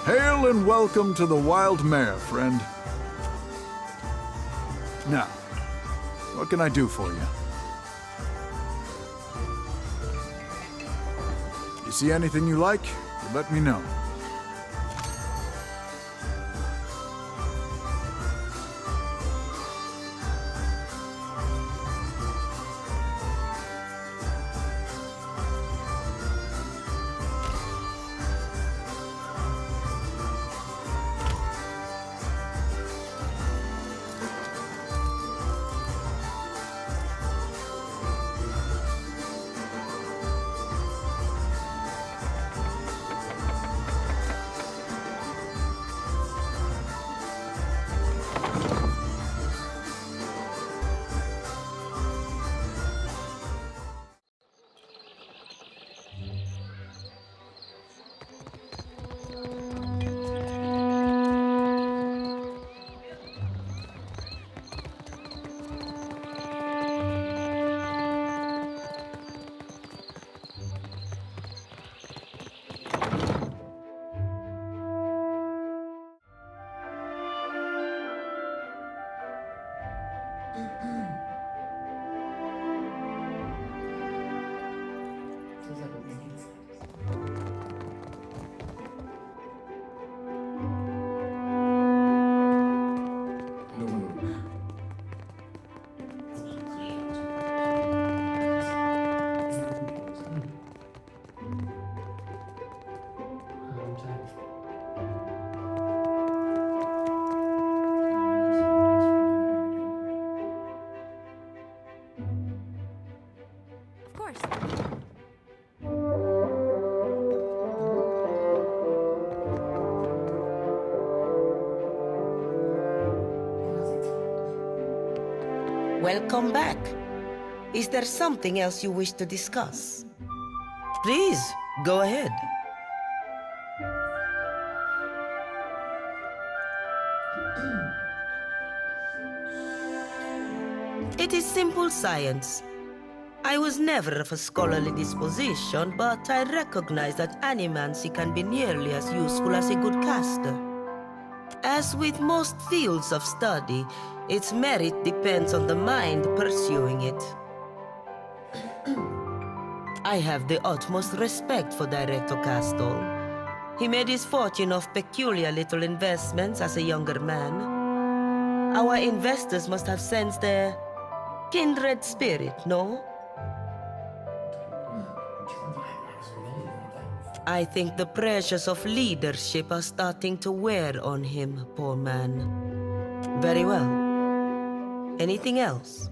Hail and welcome to the Wild Mare, friend. Now, what can I do for you? You see anything you like, you let me know. Welcome back. Is there something else you wish to discuss? Please, go ahead. It is simple science. I was never of a scholarly disposition, but I recognize that animancy can be nearly as useful as a good caster. As with most fields of study, its merit depends on the mind pursuing it. I have the utmost respect for Director Castell. He made his fortune off peculiar little investments as a younger man. Our investors must have sensed their kindred spirit, no? I think the pressures of leadership are starting to wear on him, poor man. Very well. Anything else?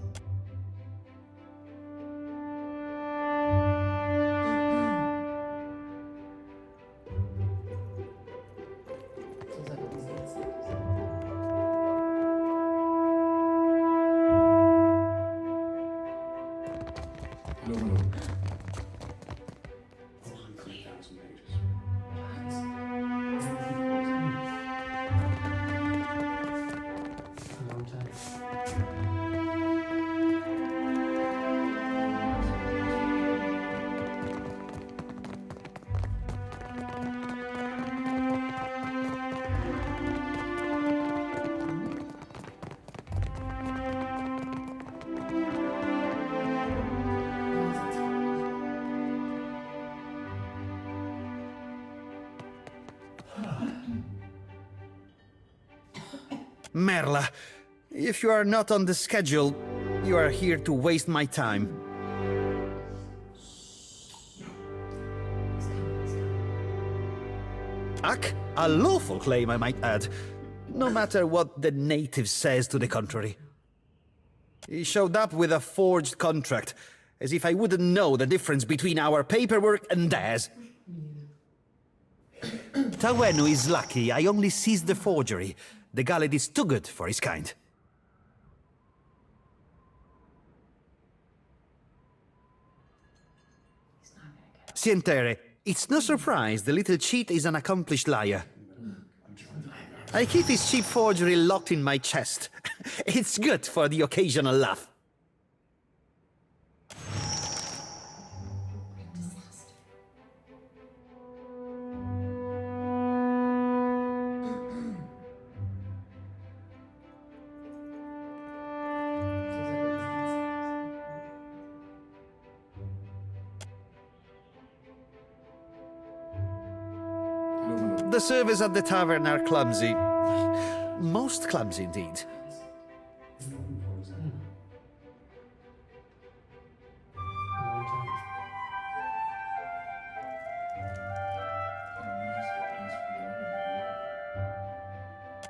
Merla, if you are not on the schedule, you are here to waste my time. Ak, a lawful claim, I might add, no matter what the native says to the contrary. He showed up with a forged contract, as if I wouldn't know the difference between our paperwork and theirs. Tawenu is lucky I only seized the forgery. The Gallet is too good for his kind. Sientere, it's no surprise the little cheat is an accomplished liar. I keep his cheap forgery locked in my chest. It's good for the occasional laugh. The servers at the tavern are clumsy. Most clumsy, indeed.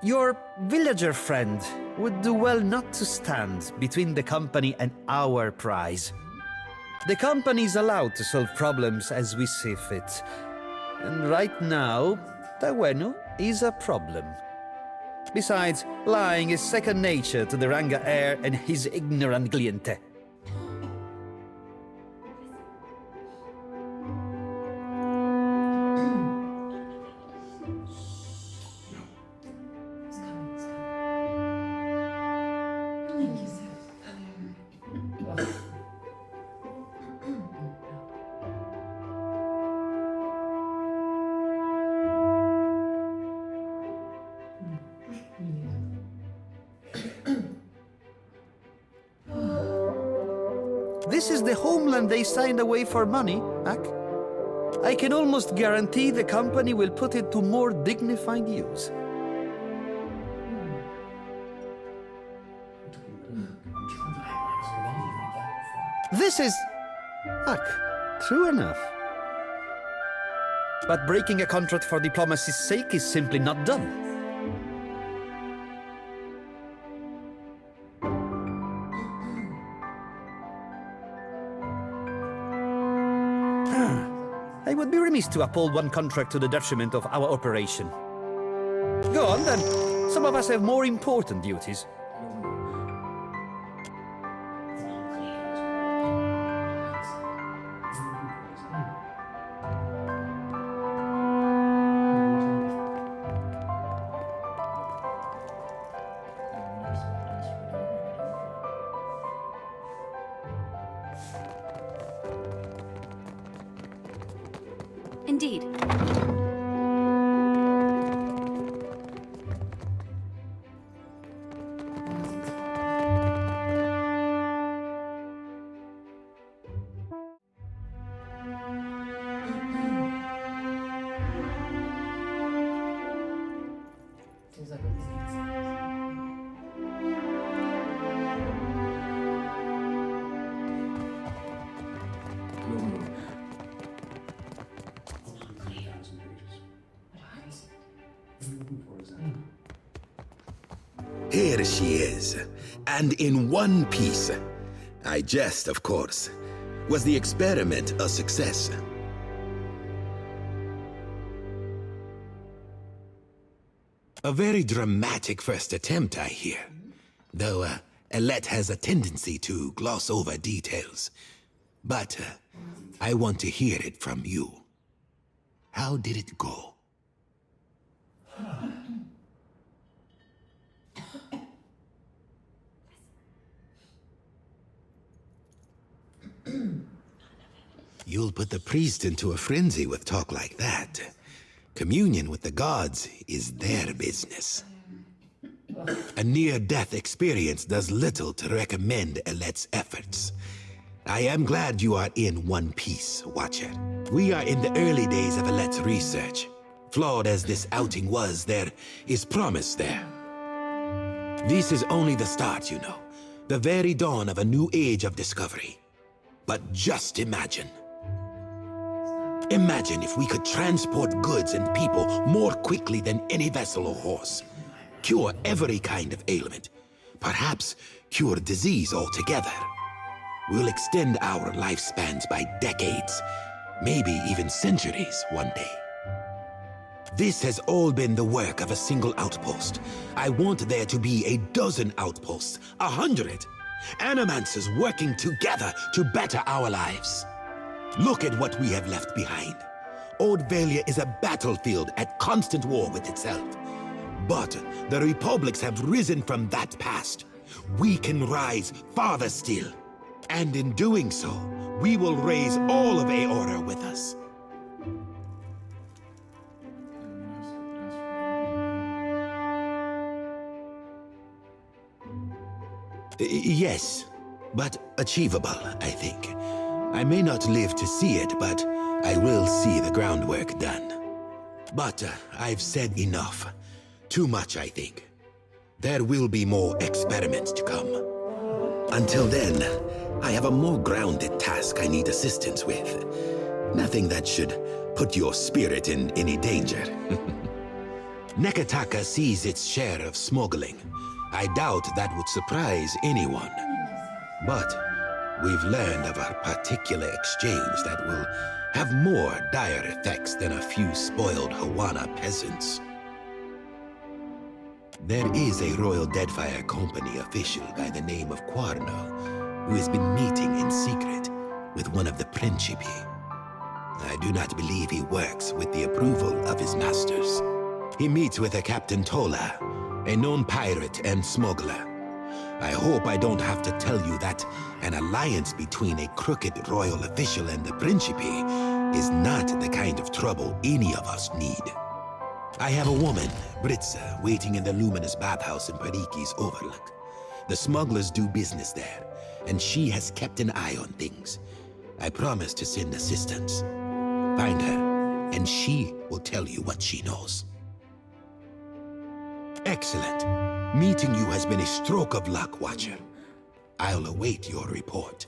Your villager friend would do well not to stand between the company and our prize. The company is allowed to solve problems as we see fit. And right now, Tawenu is a problem. Besides, lying is second nature to the Ranga heir and his ignorant cliente. This is the homeland they signed away for money, Ak. I can almost guarantee the company will put it to more dignified use. This is... Ak, true enough. But breaking a contract for diplomacy's sake is simply not done. I would be remiss to uphold one contract to the detriment of our operation. Go on, then. Some of us have more important duties. Indeed. Here she is, and in one piece. I jest, of course. Was the experiment a success? A very dramatic first attempt, I hear. Though, Alette has a tendency to gloss over details. But, I want to hear it from you. How did it go? You'll put the priest into a frenzy with talk like that. Communion with the gods is their business. A near-death experience does little to recommend Alette's efforts. I am glad you are in one piece, Watcher. We are in the early days of Alette's research. Flawed as this outing was, there is promise there. This is only the start, you know. The very dawn of a new age of discovery. But just imagine. Imagine if we could transport goods and people more quickly than any vessel or horse. Cure every kind of ailment. Perhaps cure disease altogether. We'll extend our lifespans by decades, maybe even centuries one day. This has all been the work of a single outpost. I want there to be a dozen outposts, 100. Animancers working together to better our lives. Look at what we have left behind. Old Valia is a battlefield at constant war with itself. But the republics have risen from that past. We can rise farther still. And in doing so, we will raise all of Aora with us. Yes, but achievable, I think. I may not live to see it, but I will see the groundwork done. But I've said enough. Too much, I think. There will be more experiments to come. Until then, I have a more grounded task I need assistance with. Nothing that should put your spirit in any danger. Nekataka sees its share of smuggling. I doubt that would surprise anyone. But we've learned of a particular exchange that will have more dire effects than a few spoiled Hawana peasants. There is a Royal Deadfire Company official by the name of Quarno, who has been meeting in secret with one of the Principi. I do not believe he works with the approval of his masters. He meets with a Captain Tola, a known pirate and smuggler. I hope I don't have to tell you that an alliance between a crooked royal official and the Principi is not the kind of trouble any of us need. I have a woman, Britza, waiting in the luminous bathhouse in Pariki's Overlook. The smugglers do business there, and she has kept an eye on things. I promise to send assistance. Find her, and she will tell you what she knows. Excellent. Meeting you has been a stroke of luck, Watcher. I'll await your report.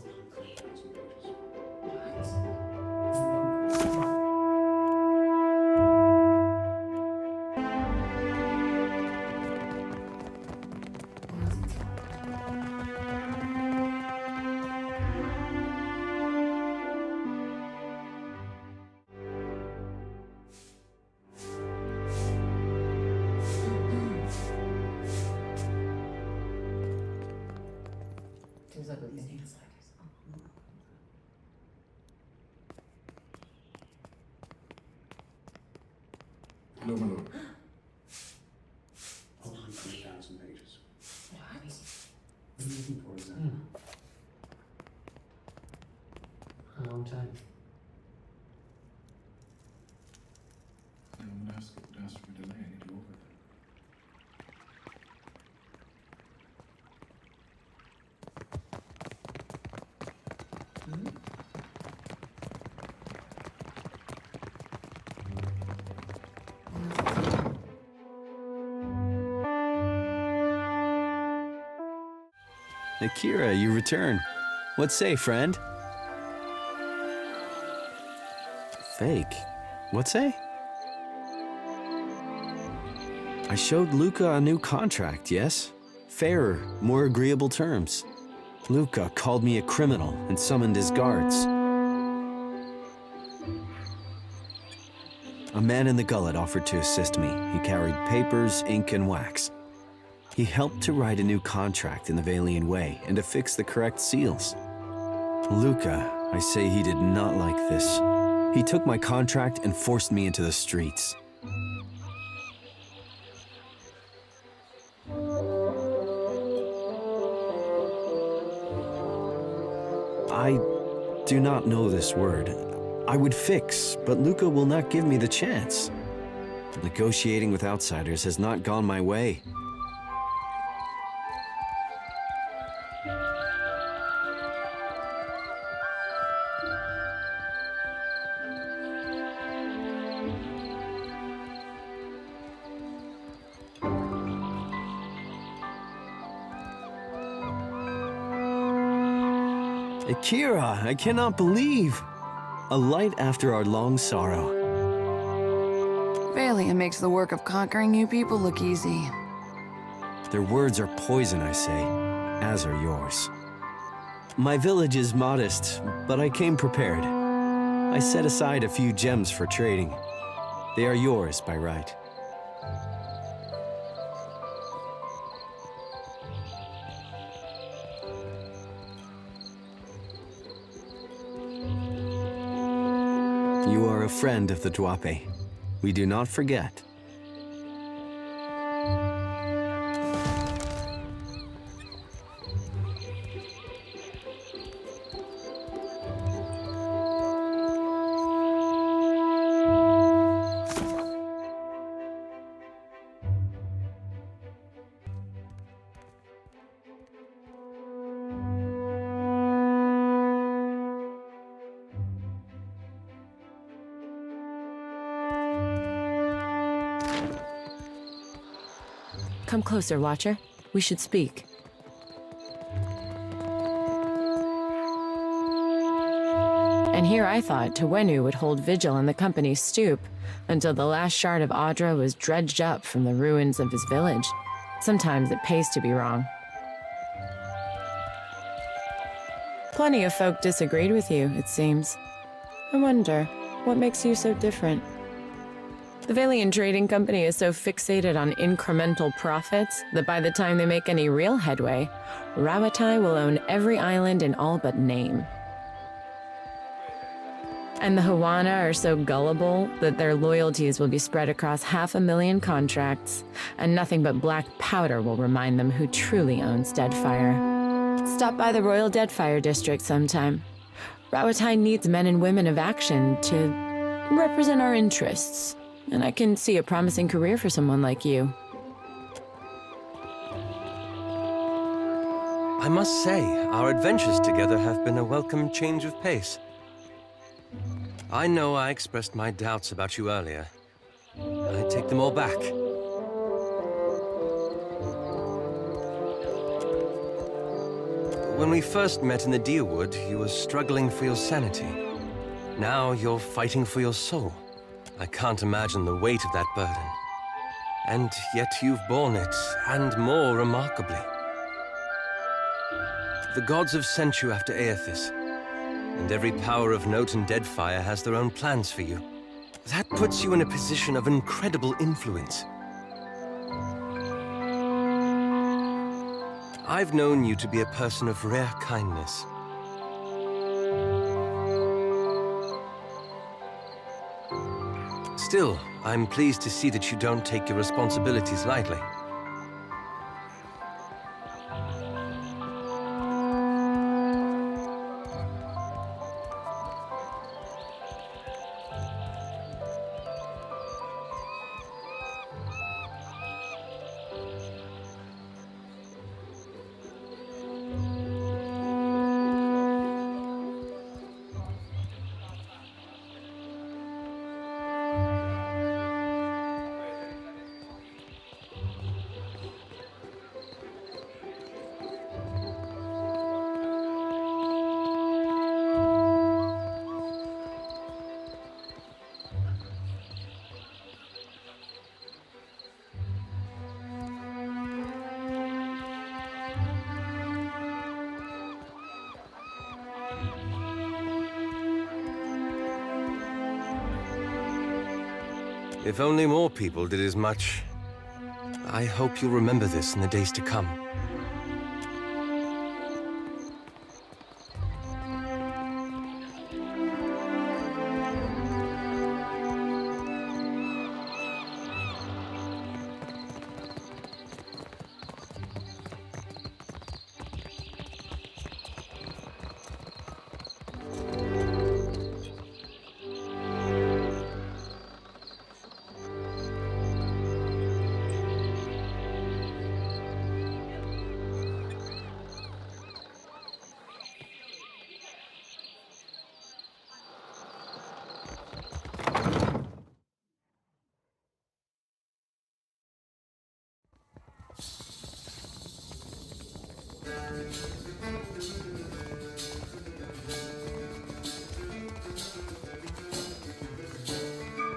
No, my lord. Over 3,000 pages. What? What are you looking for exactly? A long time. I'm gonna ask for a delay. I need to go over there. Akira, you return. What say, friend? Fake? What say? I showed Luca a new contract, yes? Fairer, more agreeable terms. Luca called me a criminal and summoned his guards. A man in the gullet offered to assist me. He carried papers, ink, and wax. He helped to write a new contract in the Valian way and to fix the correct seals. Luca, I say he did not like this. He took my contract and forced me into the streets. I do not know this word. I would fix, but Luca will not give me the chance. Negotiating with outsiders has not gone my way. Akira, I cannot believe. A light after our long sorrow. Valia makes the work of conquering you people look easy. Their words are poison, I say, as are yours. My village is modest, but I came prepared. I set aside a few gems for trading. They are yours by right. You are a friend of the Dwape. We do not forget. Come closer, Watcher. We should speak. And here I thought Tawenu would hold vigil in the company's stoop until the last shard of Audra was dredged up from the ruins of his village. Sometimes it pays to be wrong. Plenty of folk disagreed with you, it seems. I wonder, what makes you so different? The Valian Trading Company is so fixated on incremental profits that by the time they make any real headway, Rawatai will own every island in all but name. And the Hawana are so gullible that their loyalties will be spread across 500,000 contracts, and nothing but black powder will remind them who truly owns Deadfire. Stop by the Royal Deadfire District sometime. Rawatai needs men and women of action to represent our interests. And I can see a promising career for someone like you. I must say, our adventures together have been a welcome change of pace. I know I expressed my doubts about you earlier. I take them all back. When we first met in the Deerwood, you were struggling for your sanity. Now you're fighting for your soul. I can't imagine the weight of that burden. And yet you've borne it, and more remarkably. The gods have sent you after Aethys, and every power of note in Deadfire has their own plans for you. That puts you in a position of incredible influence. I've known you to be a person of rare kindness. Still, I'm pleased to see that you don't take your responsibilities lightly. If only more people did as much. I hope you'll remember this in the days to come.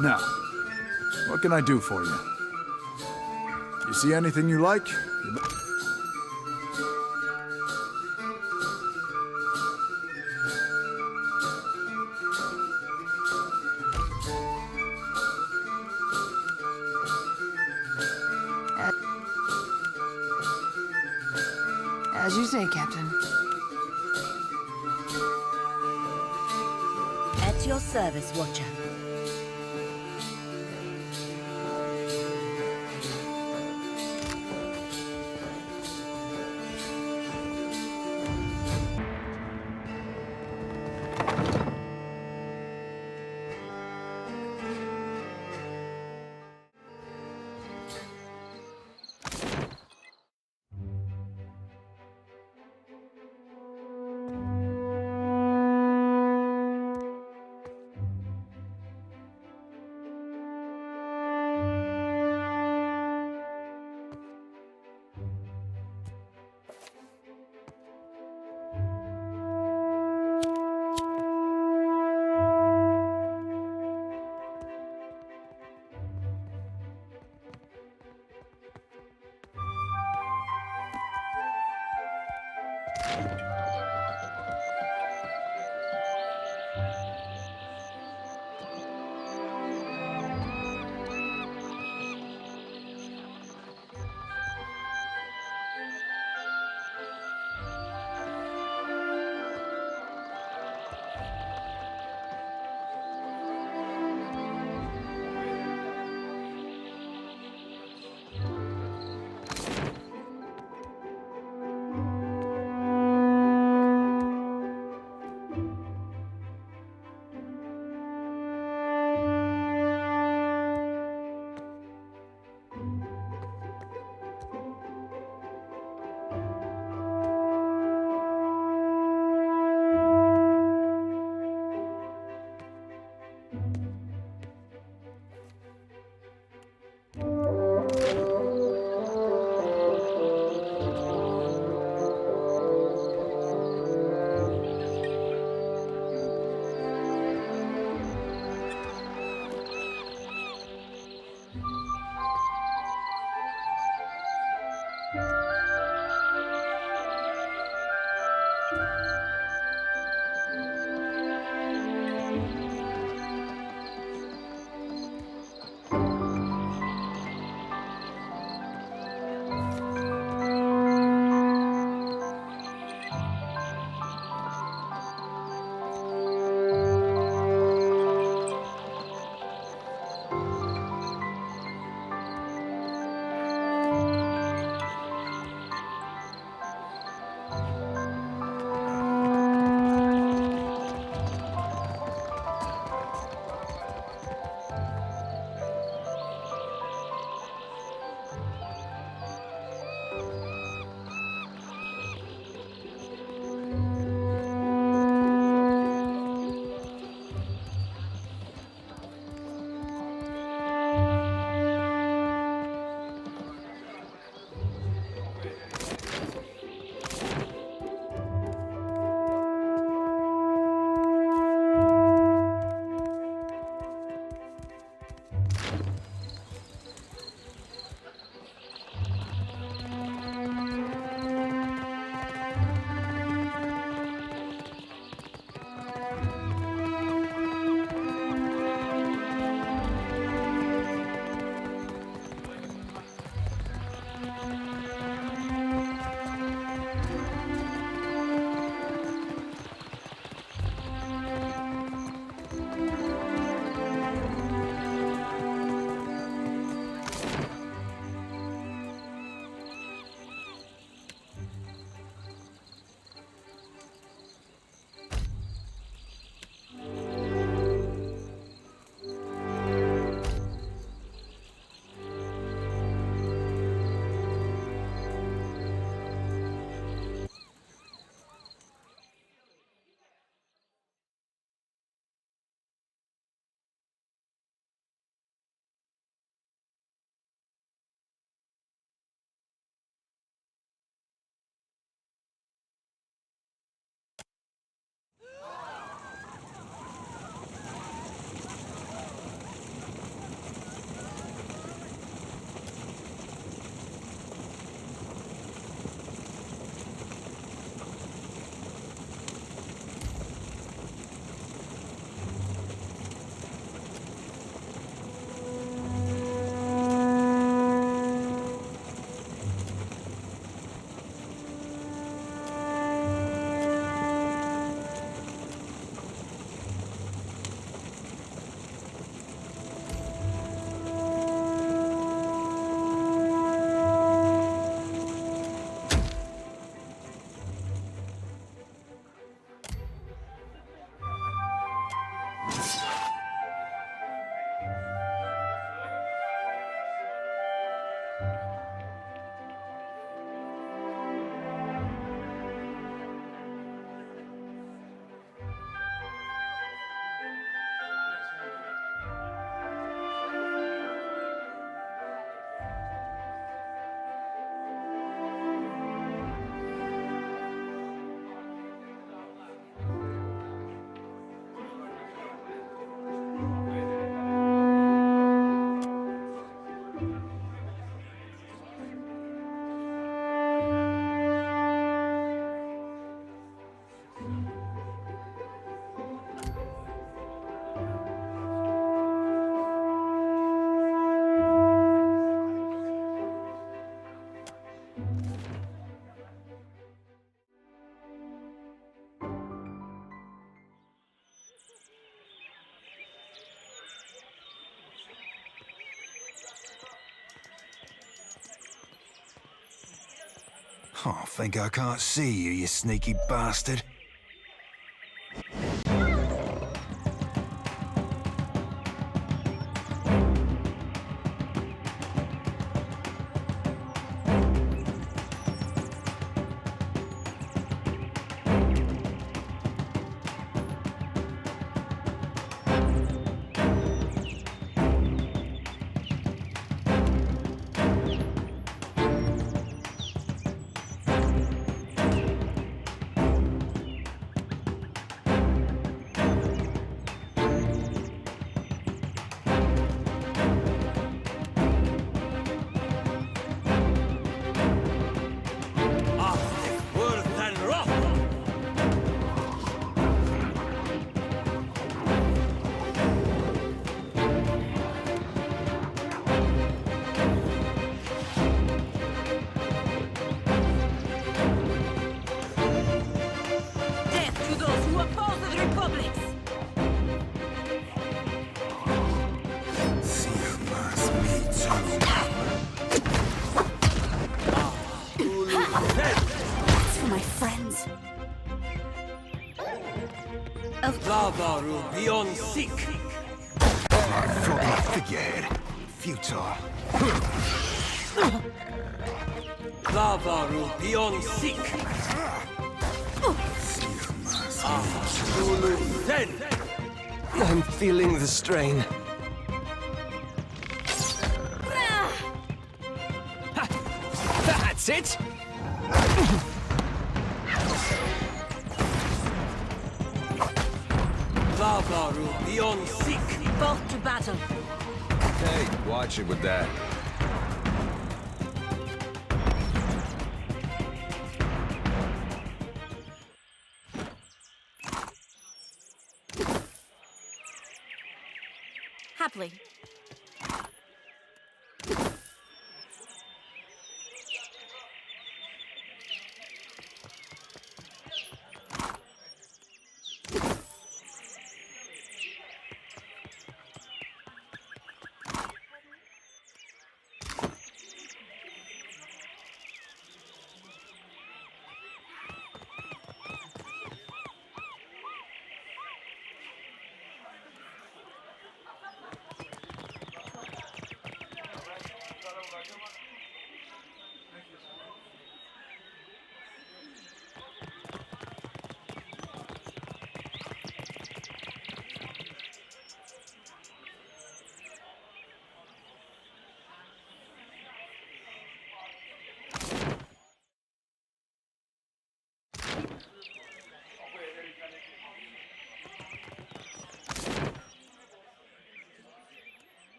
Now, what can I do for you? You see anything you like? As you say, Captain. At your service, Watcher. Oh, think I can't see you, you sneaky bastard. Lavaru beyond seek. Flogging a figurehead. Futile. Lavaru beyond seek. Lulu Zen. I'm feeling the strain. That's it. Lavaru beyond seek. Forth to battle. Hey, watch it with that. Happily.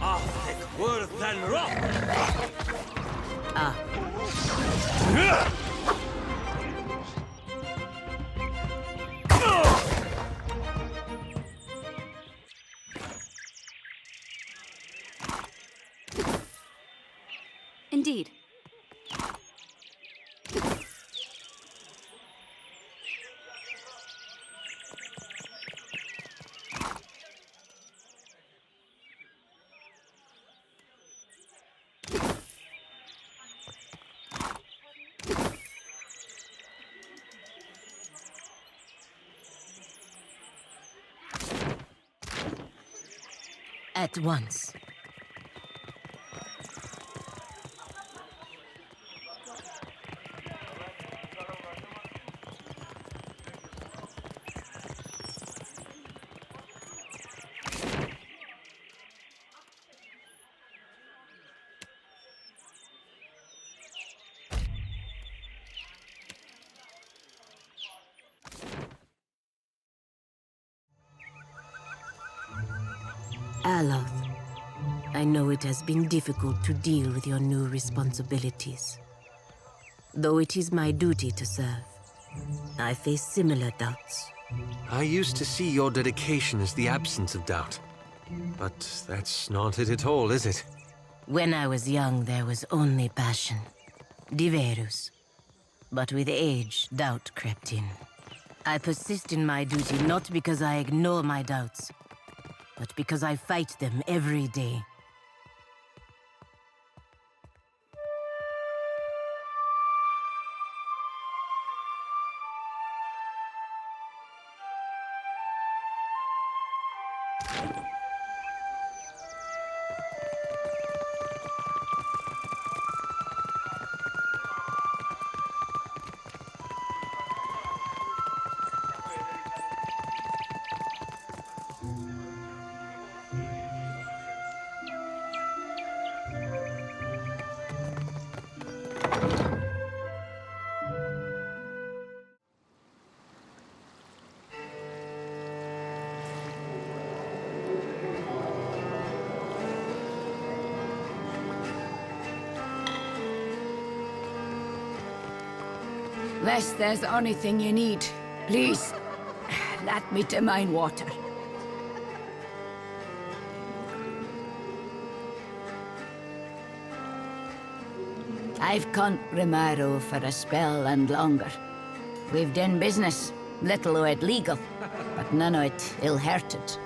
are thick worse than rock. Indeed. At once. Aloth, I know it has been difficult to deal with your new responsibilities. Though it is my duty to serve, I face similar doubts. I used to see your dedication as the absence of doubt. But that's not it at all, is it? When I was young, there was only passion. Diverus. But with age, doubt crept in. I persist in my duty not because I ignore my doubts, but because I fight them every day. Unless there's anything you need, please, let me to mine water. I've come Rimaro for a spell and longer. We've done business, little o' it legal, but none o' it ill-hearted.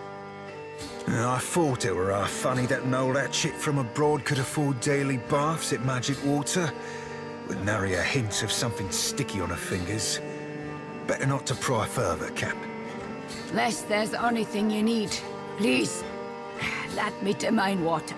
I thought it were funny that no that chit from abroad could afford daily baths at magic water. With nary a hint of something sticky on her fingers. Better not to pry further, Cap. Unless there's anything you need, please, let me to mine water.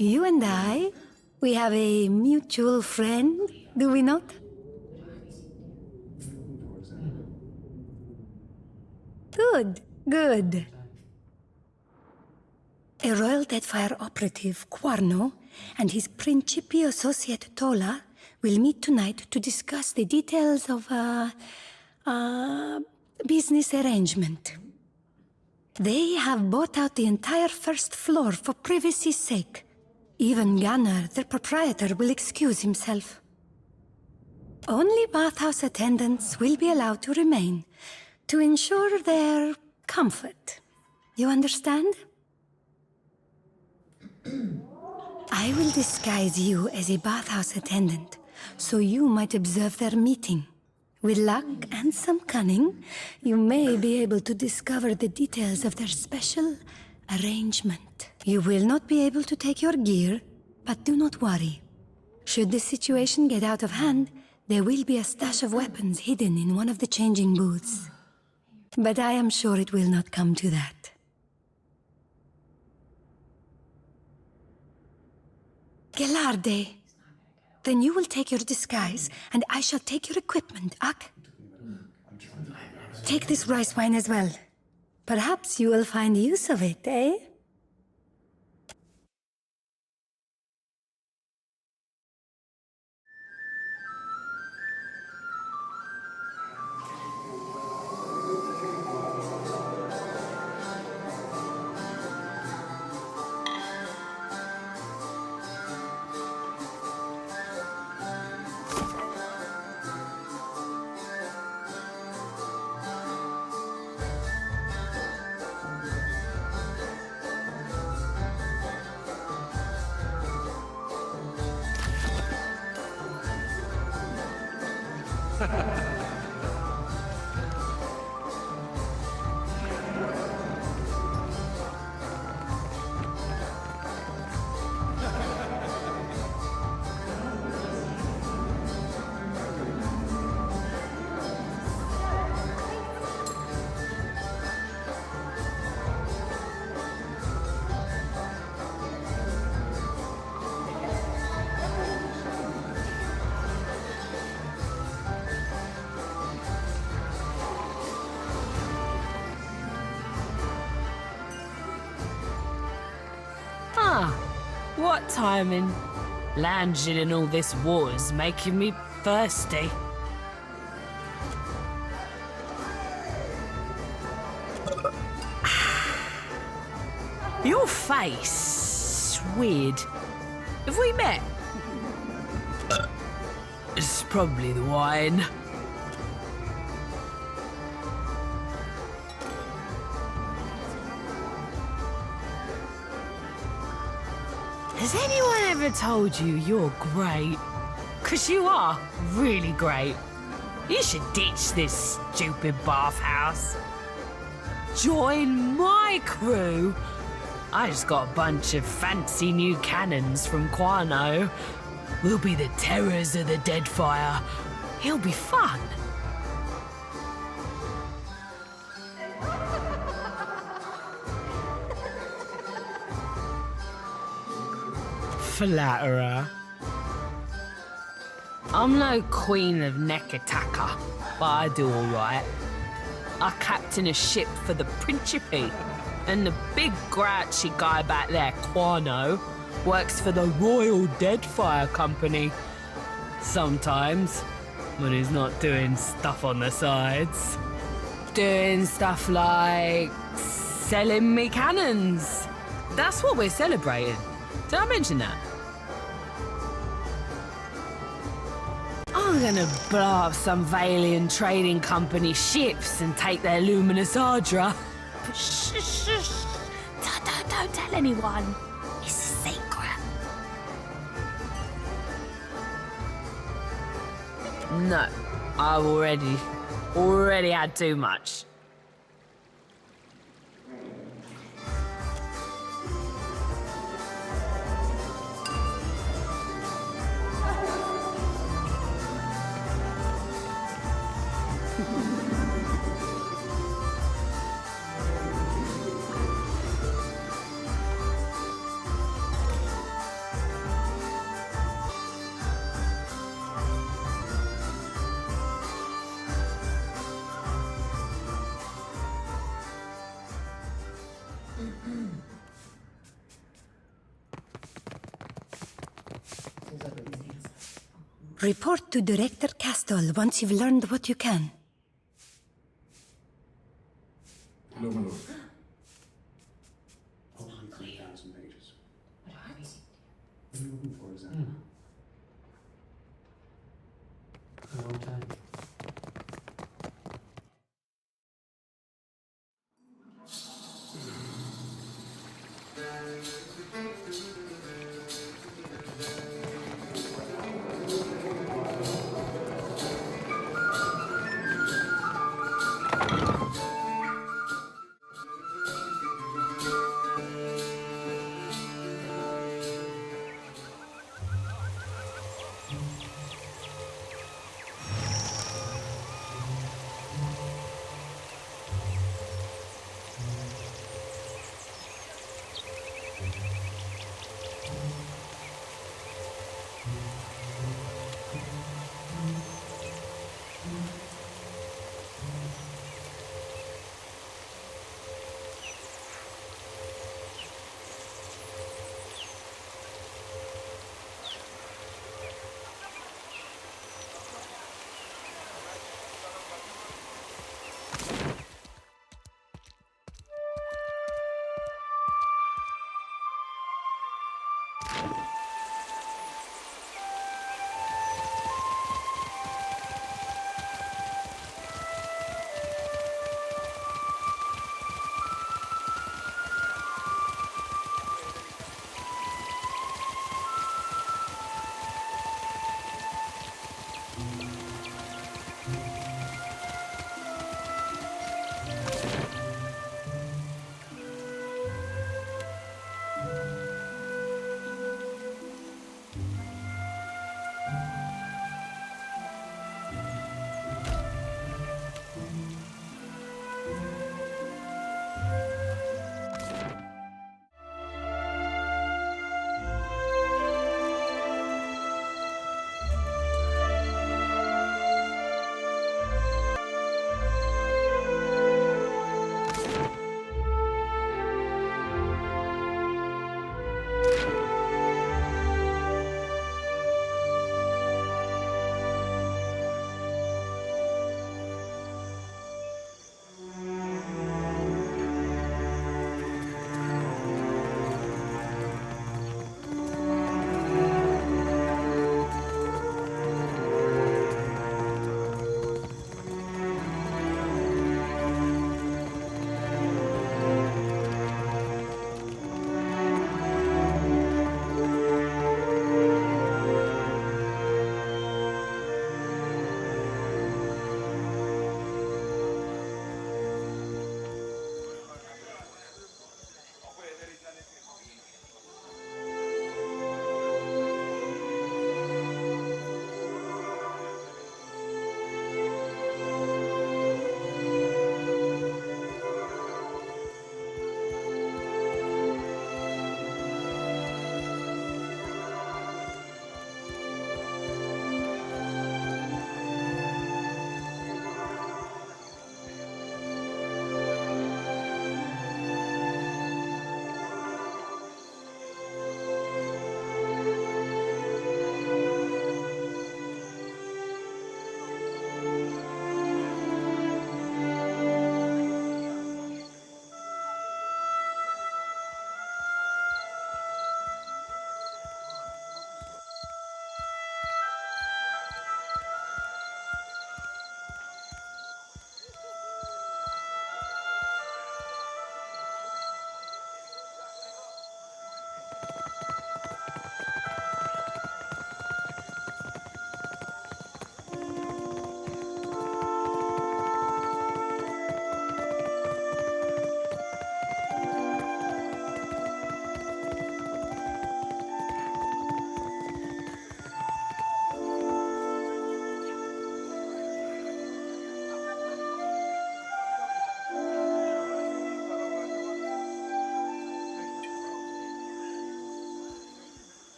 You and I? We have a mutual friend, do we not? Good, good. A Royal Deadfire operative, Quarno, and his Principi associate, Tola, will meet tonight to discuss the details of business arrangement. They have bought out the entire first floor for privacy's sake. Even Gunnar, their proprietor, will excuse himself. Only bathhouse attendants will be allowed to remain to ensure their comfort. You understand? I will disguise you as a bathhouse attendant, so you might observe their meeting. With luck and some cunning, you may be able to discover the details of their special arrangement. You will not be able to take your gear, but do not worry. Should the situation get out of hand, there will be a stash of weapons hidden in one of the changing booths. But I am sure it will not come to that. Gelarde. Then you will take your disguise, and I shall take your equipment, Ak. Take this rice wine as well. Perhaps you will find use of it, eh? What timing? Lounging in all this water's making me thirsty. Your face, weird. Have we met? It's probably the wine. Has anyone ever told you you're great? 'Cause you are really great. You should ditch this stupid bathhouse. Join my crew. I just got a bunch of fancy new cannons from Quano. We'll be the terrors of the Deadfire. It'll be fun. Flatterer. I'm no queen of Nekataka, but I do alright. I captain a ship for the Principi, and the big grouchy guy back there, Quano, works for the Royal Deadfire Company. Sometimes, when he's not doing stuff on the sides. Doing stuff like selling me cannons. That's what we're celebrating. Did I mention that? I'm gonna blow up some Valian trading company ships and take their luminous Ardra. Shh, shh, shh. Don't tell anyone. It's a secret. No, I've already had too much. Report to Director Castle once you've learned what you can. Hello, my lord. Hopefully 3,000 pages. What are you looking for exactly? A long time.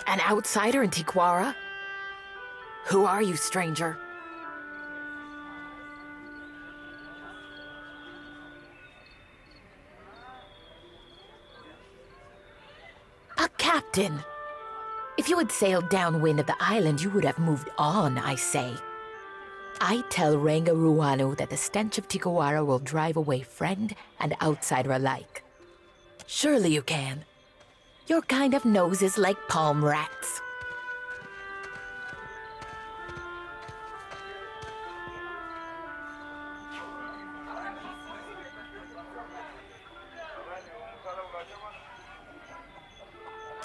An outsider in Tiquara? Who are you, stranger? A captain! If you had sailed downwind of the island, you would have moved on, I say. I tell Ranga Ruanu that the stench of Tiquara will drive away friend and outsider alike. Surely you can. Your kind of nose is like palm rats.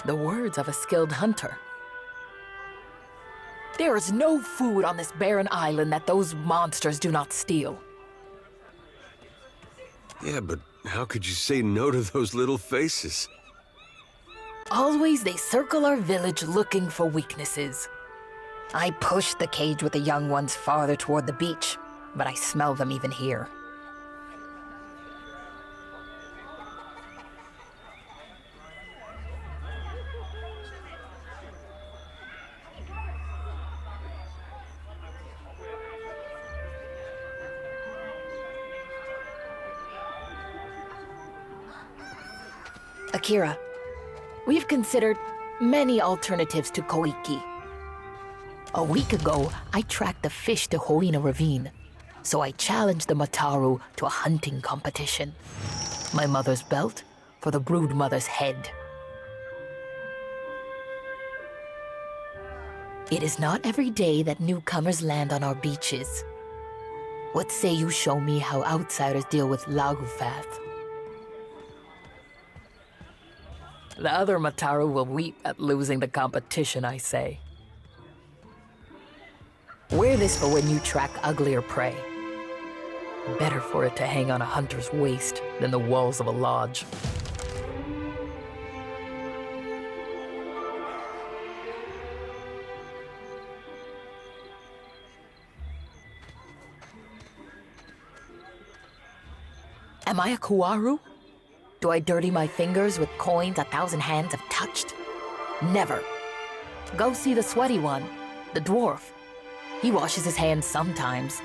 The words of a skilled hunter. There is no food on this barren island that those monsters do not steal. Yeah, but how could you say no to those little faces? Always they circle our village looking for weaknesses. I push the cage with the young ones farther toward the beach, but I smell them even here. Akira, we've considered many alternatives to Koiki. A week ago, I tracked the fish to Hoina Ravine, so I challenged the Mataru to a hunting competition. My mother's belt for the brood mother's head. It is not every day that newcomers land on our beaches. What say you show me how outsiders deal with Lagufath? The other Mataru will weep at losing the competition, I say. Wear this for when you track uglier prey. Better for it to hang on a hunter's waist than the walls of a lodge. Am I a Kuaru? Do I dirty my fingers with coins 1,000 hands have touched? Never. Go see the sweaty one, the dwarf. He washes his hands sometimes.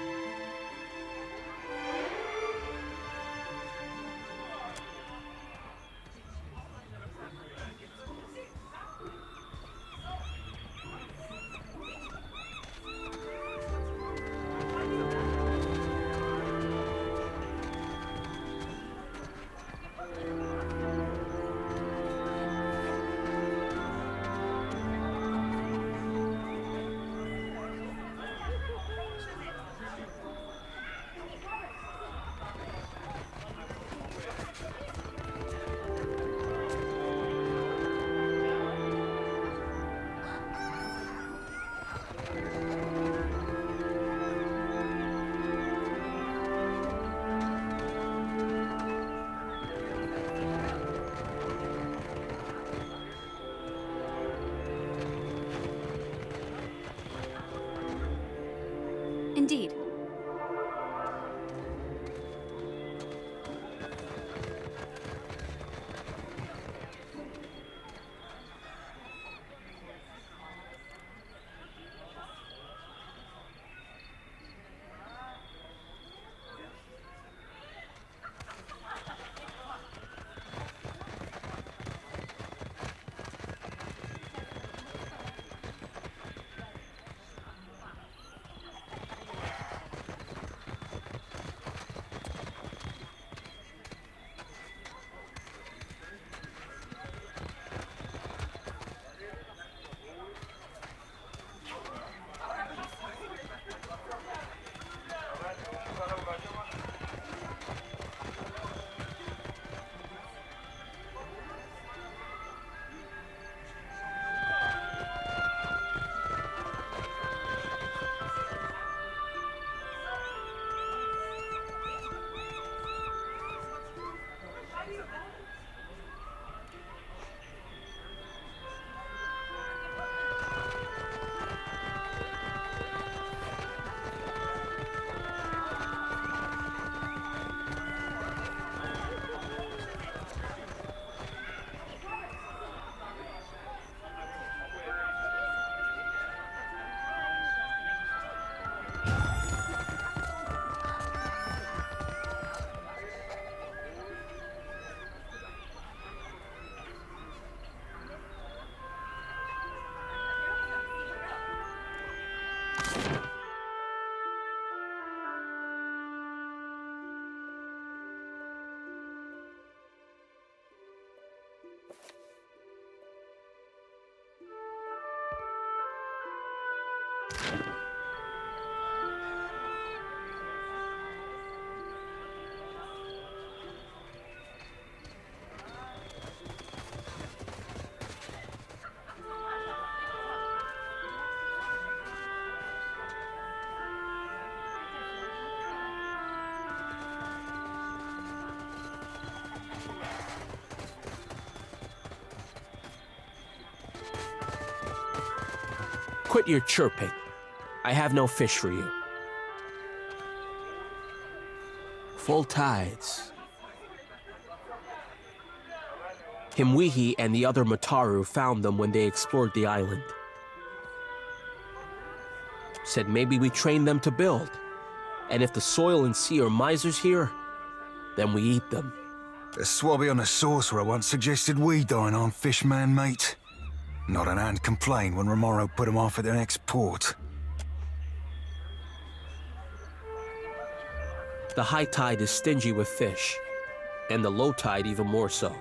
Quit your chirping. I have no fish for you. Full tides. Himwehi and the other Mataru found them when they explored the island. Said maybe we train them to build. And if the soil and sea are misers here, then we eat them. The swabby on the sorcerer once suggested we dine on fishman meat. Not an ant complained when Romero put him off at the next port. The high tide is stingy with fish, and the low tide even more so.